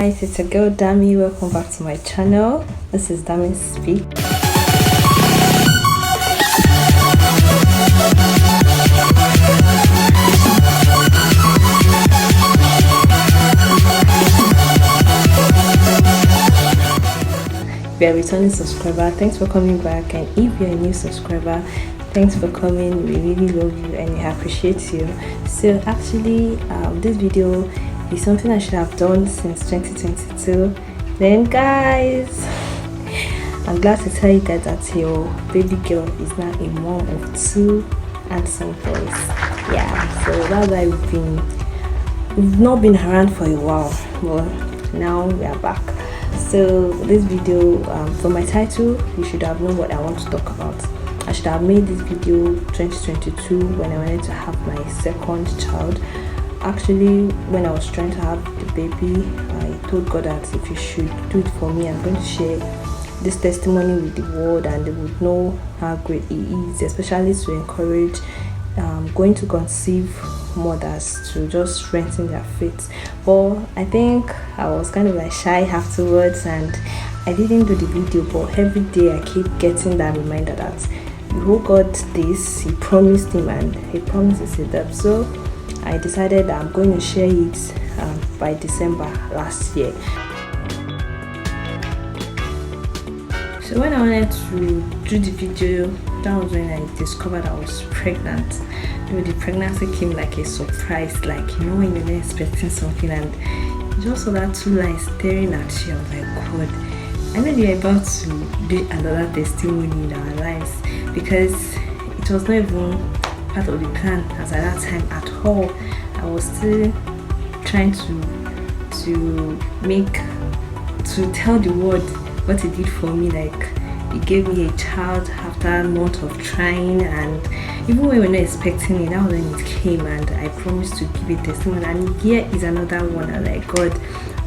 Guys, it's a girl Dami. Welcome back to my channel. This is Dami Speak. If you're a returning subscriber, thanks for coming back, and if you're a new subscriber, thanks for coming. We really love you and we appreciate you. So actually this video is something I should have done since 2022. Then guys, I'm glad to tell you guys that your baby girl is now a mom of 2 handsome boys. Yeah, so that's why we've not been around for a while, but now we are back. So this video, for my title, you should have known what I want to talk about. I should have made this video 2022 when I wanted to have my second child. Actually, when I was trying to have the baby, I told God that if you should do it for me, I'm going to share this testimony with the world and they would know how great it is, especially to encourage going to conceive mothers to just strengthen their faith. But I think I was kind of like shy afterwards and I didn't do the video, but every day I keep getting that reminder that who got this, he promised him and he promises it up. So I decided that I'm going to share it by December last year. So when I wanted to do the video, that was when I discovered I was pregnant. The pregnancy came like a surprise, like when you're not expecting something and you just saw that 2 lines staring at you. I was like, God, I know you're about to do another testimony in our lives, because it was not even part of the plan as at that time at all. I was still trying to tell the world what he did for me. Like, he gave me a child after a month of trying, and even when we were not expecting it, that was when it came, and I promised to give a testimony. And here is another one. I'm like, God,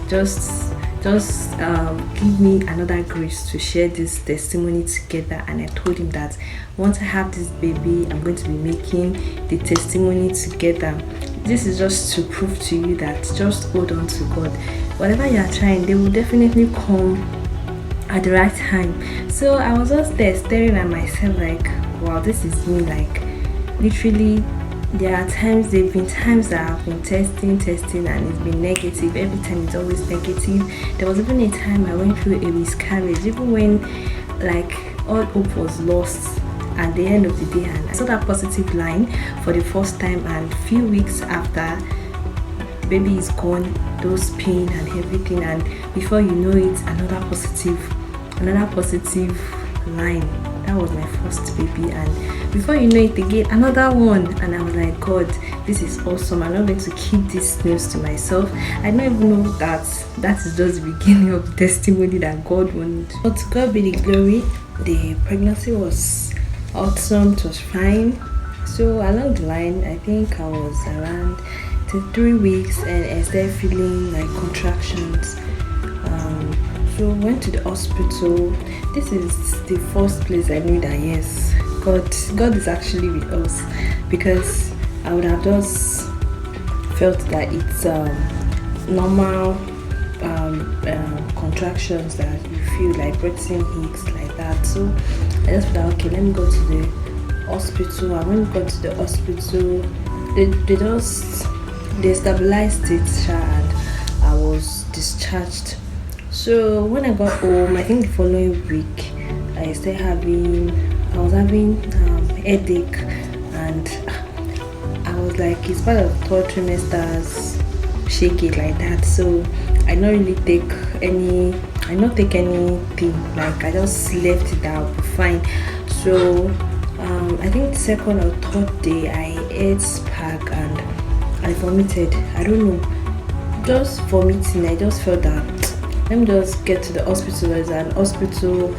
just give me another grace to share this testimony together. And I told him that once I have this baby, I'm going to be making the testimony together. This is just to prove to you that just hold on to God. Whatever you are trying, they will definitely come at the right time. So I was just there staring at myself like, wow, this is me. Like, literally, there have been times that I've been testing and it's been negative. Every time it's always negative. There was even a time I went through a miscarriage, even when like all hope was lost at the end of the day, and I saw that positive line for the first time, and few weeks after, baby is gone, those pain and everything, and before you know it, another positive line. That was my first baby, and before you know it again, another one. And I was like, God, this is awesome. I'm not going to keep this news to myself. I don't even know that is just the beginning of the testimony that God wanted. But to God be the glory. The pregnancy was awesome. It was fine. So along the line, I think I was around 3 weeks and I started feeling like contractions. So went to the hospital. This is the first place I knew that yes, God is actually with us, because I would have just felt that it's normal contractions that you feel like breathing aches like that. So I just thought, okay, let me go to the hospital. And when we got to the hospital, they stabilized it and I was discharged. So when I got home, I think the following week, I was having headache, and I was like, it's part of 3rd trimester's shake it like that. So I don't take anything, like I just left it out, fine. So I think the 2nd or 3rd day I ate spark and I vomited. I don't know, just vomiting. I just felt that let me just get to the hospital. There's an hospital.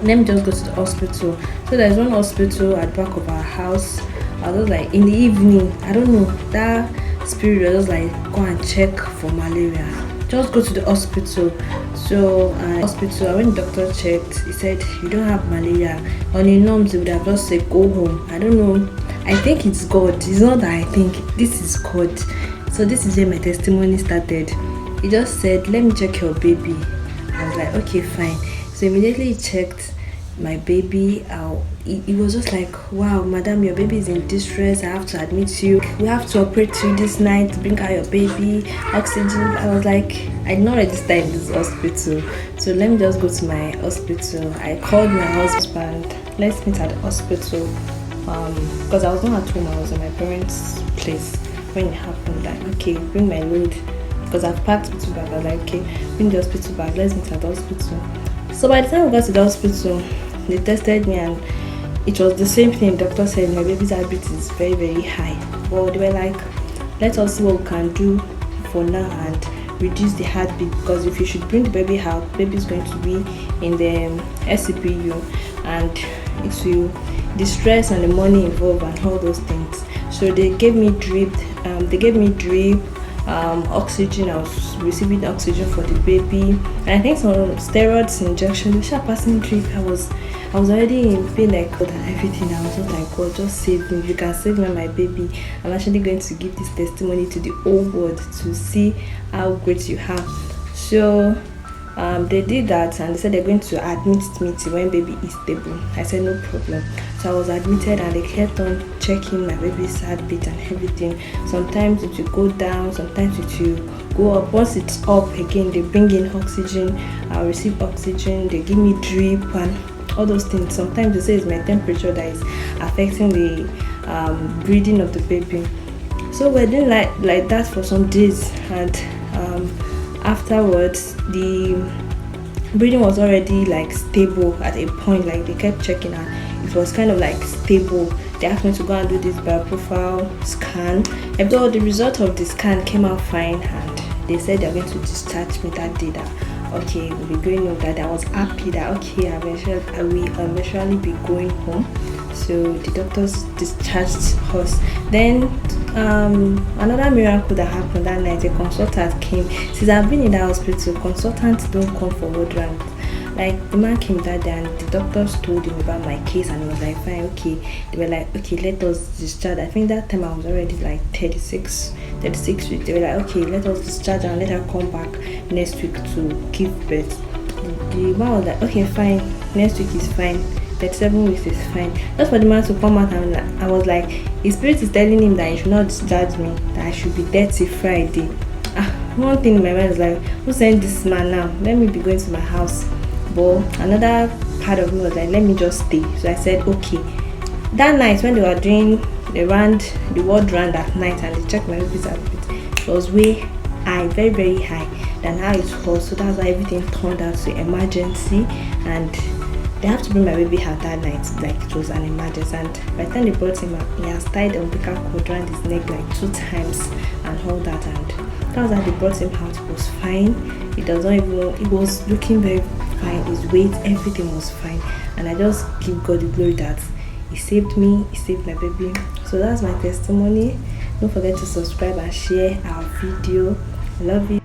Let me just go to the hospital. So there's one hospital at the back of our house. I was like, in the evening, I don't know, that spirit was just like, go and check for malaria. Just go to the hospital. So hospital, when the doctor checked, he said you don't have malaria. On the norms, they would have just said go home. I don't know. I think it's God. It's not that I think, this is God. So this is where my testimony started. he just said, let me check your baby. I was like, okay, fine. So immediately he checked my baby out. It was just like, wow, madam, your baby is in distress. I have to admit you. We have to operate you this night to bring out your baby. Oxygen. I was like, I did not register in this hospital. So let me just go to my hospital. I called my husband. Let's meet at the hospital. Because I was not at home, I was in my parents' place when it happened. Like, okay, bring my load. Because I've packed hospital bag. I was like, okay, bring the hospital bag. Let's meet at the hospital. So by the time we got to the hospital, they tested me and it was the same thing. The doctor said my baby's heartbeat is very, very high. But they were like, let us see what we can do for now and reduce the heartbeat, because if you should bring the baby out, the baby is going to be in the SCPU and it will the stress and the money involved and all those things. So they gave me drip. Oxygen. I was receiving oxygen for the baby, and I think some steroids injection. They were passing drip. I was already in pain, like God and everything. I was just like, God, just save me. If you can save me, my baby. I'm actually going to give this testimony to the whole world to see how great you have. So they did that and they said they're going to admit me till when baby is stable. I said no problem. So I was admitted and they kept on checking my baby's heartbeat and everything. Sometimes it will go down, sometimes it will go up. Once it's up again, they bring in oxygen. I'll receive oxygen. They give me drip and all those things. Sometimes they say it's my temperature that is affecting the breathing of the baby. So we're doing like that for some days, and afterwards the breathing was already like stable at a point. Like they kept checking and it was kind of like stable. They asked me to go and do this bioprofile scan. Although the result of the scan came out fine, and they said they're going to discharge me that day. That okay, we'll be going home. That I was happy that okay, I will eventually be going home. So the doctors discharged us. Then another miracle that happened that night, a consultant came. Since I've been in that hospital, consultants don't come for ward round. Like the man came that day and the doctors told him about my case and he was like, fine, okay. They were like, okay, let us discharge. I think that time I was already like 36 weeks. They were like, okay, let us discharge and let her come back next week to give birth. The man was like, okay, fine, next week is fine. 37 weeks is fine. Just for the man to come out, and I was like, his spirit is telling him that he should not discharge me, that I should be there till Friday. One thing in my mind was like, who sent this man now? Let me be going to my house. But another part of me was like, let me just stay. So I said, okay. That night when they were doing the ward round at night and they checked my baby's heartbeat, it was way high, very, very high than how it was. So that's why everything turned out to emergency, and they have to bring my baby out that night, like it was an emergency. And by the time they brought him out, he has tied the umbilical cord around his neck like 2 times and all that. And that was how they brought him out. It was fine. It was looking very fine. His weight, everything was fine. And I just give God the glory that he saved me, he saved my baby. So that's my testimony. Don't forget to subscribe and share our video. I love you.